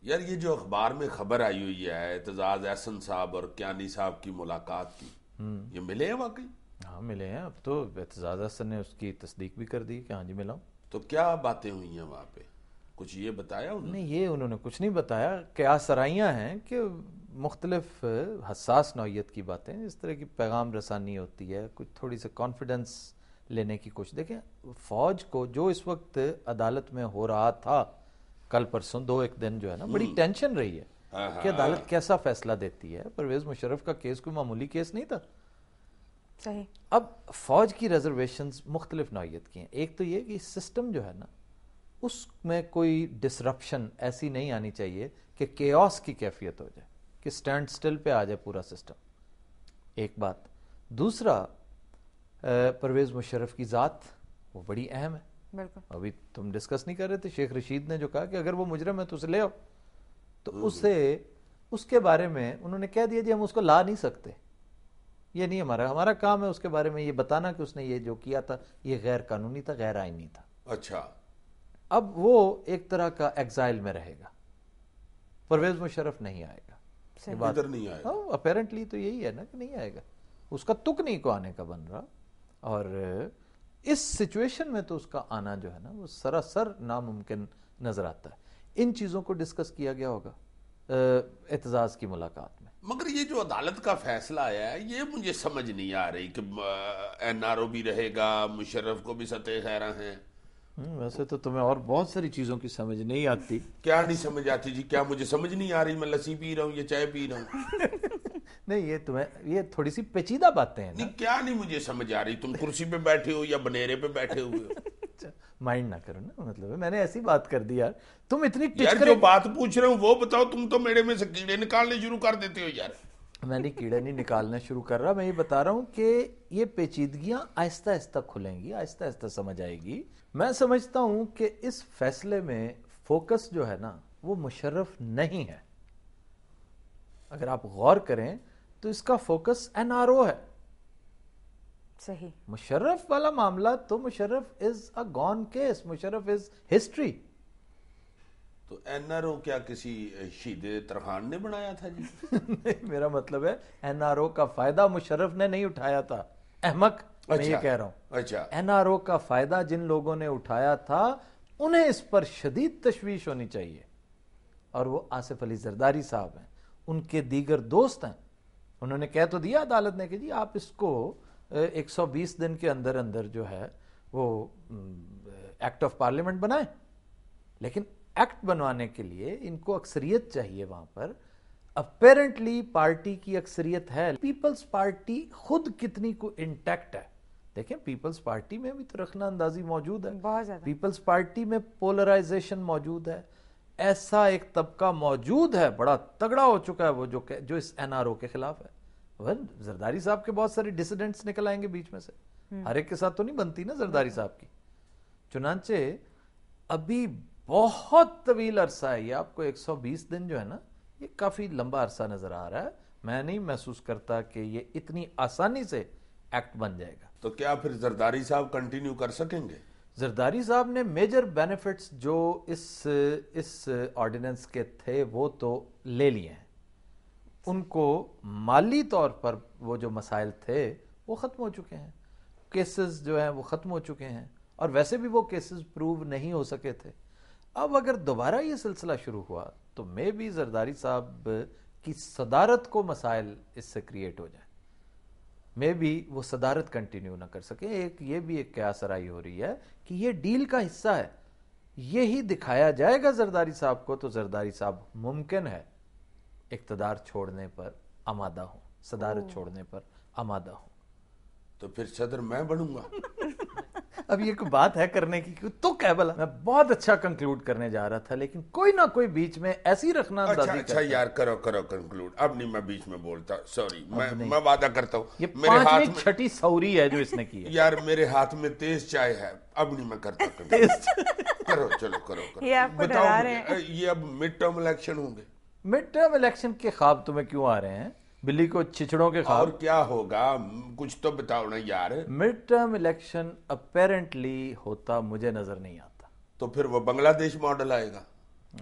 یار یہ جو اخبار میں خبر آئی ہوئی ہے اعتزاز احسن صاحب اور کیانی صاحب کی ملاقات کی، یہ ملے ہیں واقعی؟ ہاں ملے ہیں، اب تو اعتزاز احسن نے اس کی تصدیق بھی کر دی کہ ہاں جی ملا ہوں۔ تو کیا باتیں ہوئی ہیں وہاں پہ؟ کچھ یہ بتایا انہوں نے؟ نہیں، یہ انہوں نے کچھ نہیں بتایا، کیا سرائیاں ہیں کہ مختلف حساس نوعیت کی باتیں، اس طرح کی پیغام رسانی ہوتی ہے، کچھ تھوڑی سی کانفیڈنس لینے کی کوشش۔ دیکھیں فوج کو جو اس وقت عدالت میں ہو رہا تھا کل پرسوں دو ایک دن جو ہے نا، بڑی ٹینشن رہی ہے کہ عدالت کیسا فیصلہ دیتی ہے۔ پرویز مشرف کا کیس کوئی معمولی کیس نہیں تھا۔ صحیح۔ اب فوج کی ریزرویشنز مختلف نوعیت کی ہیں۔ ایک تو یہ کہ سسٹم جو ہے نا اس میں کوئی ڈسرپشن ایسی نہیں آنی چاہیے کہ کیوس کی کیفیت ہو جائے، کہ سٹینڈ سٹل پہ آ جائے پورا سسٹم، ایک بات۔ دوسرا، پرویز مشرف کی ذات وہ بڑی اہم ہے۔ بالکل۔ ابھی تم ڈسکس نہیں کر رہے تھے، شیخ رشید نے جو کہا کہ اگر وہ مجرم ہے تو اسے لے آؤ، تو اسے اس کے بارے میں انہوں نے کہہ دیا جی ہم اس کو لا نہیں سکتے، یہ نہیں ہمارا کام ہے اس کے بارے میں یہ بتانا کہ اس نے یہ جو کیا تھا یہ غیر قانونی تھا، غیر آئینی تھا۔ اچھا، اب وہ ایک طرح کا ایگزائل میں رہے گا، پرویز مشرف نہیں آئے گا، ادھر نہیں آئے گا۔ اپیرنٹلی تو یہی ہے نا کہ نہیں آئے گا، اس کا تک نہیں کو آنے کا بن رہا، اور اس سچویشن میں تو اس کا آنا جو ہے نا وہ سراسر ناممکن نظر آتا ہے۔ ان چیزوں کو ڈسکس کیا گیا ہوگا اعتزاز کی ملاقات میں۔ مگر یہ جو عدالت کا فیصلہ آیا ہے یہ مجھے سمجھ نہیں آ رہی کہ این آر او بھی رہے گا، مشرف کو بھی سطح خیرہ ہیں۔ ویسے تو تمہیں اور بہت ساری چیزوں کی سمجھ نہیں آتی۔ کیا نہیں سمجھ آتی جی؟ کیا مجھے سمجھ نہیں آ رہی؟ میں لسی پی رہا ہوں یا چائے پی رہا ہوں؟ نہیں، یہ تھوڑی سی پیچیدہ باتیں ہیں نا۔ نہیں، کیا نہیں مجھے سمجھ آ رہی؟ تم کرسی پہ بیٹھے ہو یا بنیرے پہ بیٹھے ہوئے ہو؟ مائنڈ نہ کرو نا، مطلب ہے میں نے ایسی بات کر دی یار، تم اتنی یار جو بات پوچھ رہا ہوں وہ بتاؤ، تم تو میرے میں سے کیڑے نکالنے شروع کر دیتے ہو یار۔ میں نے کیڑے نہیں نکالنا شروع کر رہا، میں یہ بتا رہا ہوں کہ یہ پیچیدگیاں آہستہ آہستہ کھلیں گی، آہستہ آہستہ سمجھ آئے گی۔ میں سمجھتا ہوں کہ اس فیصلے میں فوکس جو ہے نا وہ مشرف نہیں ہے۔ اگر آپ غور کریں تو اس کا فوکس این آر او ہے۔ صحیح۔ مشرف والا معاملہ تو Musharraf is a gone case, Musharraf is history. تو این آر او کیا کسی شہید ترخان نے بنایا تھا جی؟ نہیں، میرا مطلب ہے این آر او کا فائدہ مشرف نے نہیں اٹھایا تھا، احمق میں یہ کہہ رہا ہوں۔ اچھا، این آر او کا فائدہ جن لوگوں نے اٹھایا تھا انہیں اس پر شدید تشویش ہونی چاہیے، اور وہ آصف علی زرداری صاحب ہیں، ان کے دیگر دوست ہیں۔ انہوں نے کہہ تو دیا عدالت نے کہ جی آپ اس کو 120 دن کے اندر اندر جو ہے وہ ایکٹ آف پارلیمنٹ بنائیں، لیکن ایکٹ بنوانے کے لیے ان کو اکثریت چاہیے وہاں پر۔ اپیرنٹلی پارٹی کی اکثریت ہے، پیپلز پارٹی خود کتنی کو انٹیکٹ ہے۔ دیکھیں پیپلز پارٹی میں بھی تو رخنہ اندازی موجود ہے، بہت زیادہ۔ پیپلز پارٹی میں پولرائزیشن موجود ہے، ایسا ایک طبقہ موجود ہے بڑا تگڑا ہو چکا ہے وہ جو اس این آر او کے خلاف ہے۔ زرداری صاحب کے بہت سارے ڈسیڈنٹس نکل آئیں گے بیچ میں سے، ہر ایک کے ساتھ تو نہیں بنتی نا زرداری صاحب کی۔ چنانچہ ابھی بہت طویل عرصہ ہے، یہ آپ کو 120 دن جو ہے نا یہ کافی لمبا عرصہ نظر آ رہا ہے۔ میں نہیں محسوس کرتا کہ یہ اتنی آسانی سے ایکٹ بن جائے گا۔ تو کیا پھر زرداری صاحب کنٹینیو کر سکیں گے؟ زرداری صاحب نے میجر بینیفٹس جو اس آرڈیننس کے تھے وہ تو لے لیے ہیں، ان کو مالی طور پر وہ جو مسائل تھے وہ ختم ہو چکے ہیں، کیسز جو ہیں وہ ختم ہو چکے ہیں، اور ویسے بھی وہ کیسز پروو نہیں ہو سکے تھے۔ اب اگر دوبارہ یہ سلسلہ شروع ہوا تو میں بھی زرداری صاحب کی صدارت کو مسائل اس سے کریٹ ہو جائیں، میں بھی وہ صدارت کنٹینیو نہ کر سکیں۔ یہ بھی ایک قیاس آرائی ہو رہی ہے کہ یہ ڈیل کا حصہ ہے، یہی دکھایا جائے گا زرداری صاحب کو تو زرداری صاحب ممکن ہے اقتدار چھوڑنے پر آمادہ ہوں، صدارت چھوڑنے پر آمادہ ہوں۔ تو پھر صدر میں بنوں گا؟ اب یہ کوئی بات ہے کرنے کی تو کہہ بلا، میں بہت اچھا کنکلوڈ کرنے جا رہا تھا لیکن کوئی نہ کوئی بیچ میں ایسی رکھنا اندازی اچھا یار کرو کنکلوڈ، اب نہیں میں بیچ میں بولتا، سوری، میں وعدہ کرتا ہوں۔ یہ 5ویں چھٹی سوری ہے جو اس نے کی ہے یار میرے ہاتھ میں تیز چائے ہے، اب نہیں میں کرتا۔ کرو چلو کرو یہ آپ کو بتاؤ ڈرا رہے ہیں۔ یہ اب مڈ ٹرم الیکشن ہوں گے؟ مڈ ٹرم الیکشن کے خواب تمہیں کیوں آ رہے ہیں؟ بلی کو چھچڑوں کے خواب؟ اور کیا ہوگا کچھ تو بتاؤ نا یار۔ مڈ ٹرم الیکشن اپیرنٹلی ہوتا مجھے نظر نہیں آتا۔ تو پھر وہ بنگلہ دیش ماڈل آئے گا؟